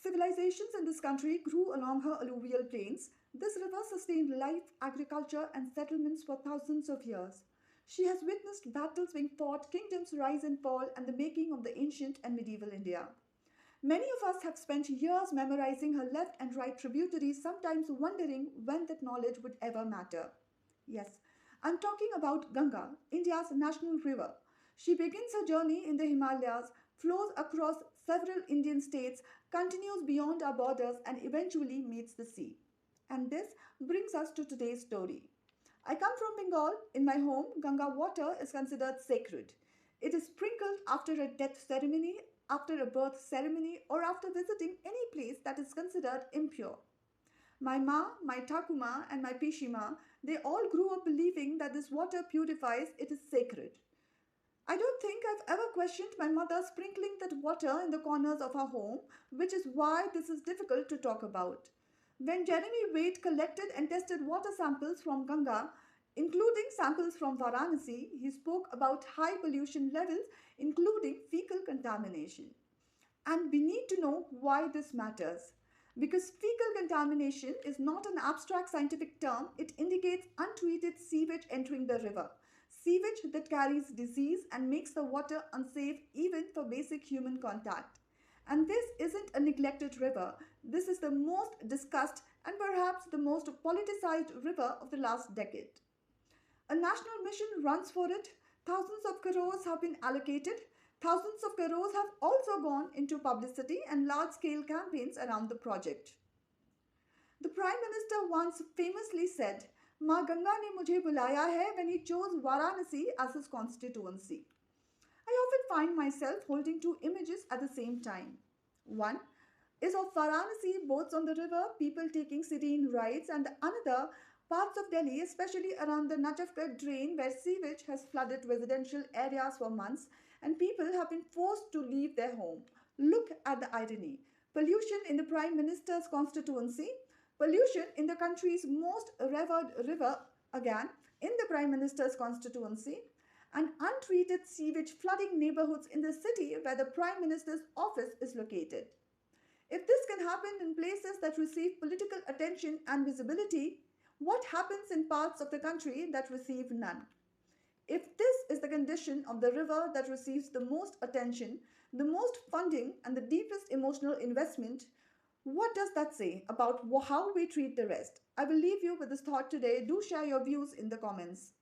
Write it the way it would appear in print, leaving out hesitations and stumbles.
Civilizations in this country grew along her alluvial plains. This river sustained life, agriculture, and settlements for thousands of years. She has witnessed battles being fought, kingdoms rise and fall, and the making of the ancient and medieval India. Many of us have spent years memorizing her left and right tributaries, sometimes wondering when that knowledge would ever matter. Yes, I'm talking about Ganga, India's national river. She begins her journey in the Himalayas, flows across several Indian states, continues beyond our borders, and eventually meets the sea. And this brings us to today's story. I come from Bengal. In my home, Ganga water is considered sacred. It is sprinkled after a death ceremony, after a birth ceremony, or after visiting any place that is considered impure. My ma, my Takuma, and my Pishima, they all grew up believing that this water purifies, it is sacred. I don't think I've ever questioned my mother sprinkling that water in the corners of our home, which is why this is difficult to talk about. When Jeremy Wade collected and tested water samples from Ganga, including samples from Varanasi, he spoke about high pollution levels, including fecal contamination. And we need to know why this matters. Because fecal contamination is not an abstract scientific term, it indicates untreated sewage entering the river. Sewage that carries disease and makes the water unsafe even for basic human contact. And this isn't a neglected river. This is the most discussed and perhaps the most politicized river of the last decade. A national mission runs for it. Thousands of crores have been allocated. Thousands of crores have also gone into publicity and large-scale campaigns around the project. The Prime Minister once famously said, "Ma Ganga ne mujhe bulaya hai," when he chose Varanasi as his constituency. I often find myself holding two images at the same time. One is of Varanasi, boats on the river, people taking serene rides, and the another, parts of Delhi, especially around the Najafgarh drain where sewage has flooded residential areas for months and people have been forced to leave their home. Look at the irony. Pollution in the Prime Minister's constituency, pollution in the country's most revered river, again, in the Prime Minister's constituency, and untreated sewage flooding neighborhoods in the city where the Prime Minister's office is located. If this can happen in places that receive political attention and visibility, what happens in parts of the country that receive none? If this is the condition of the river that receives the most attention, the most funding, and the deepest emotional investment, what does that say about how we treat the rest? I will leave you with this thought today. Do share your views in the comments.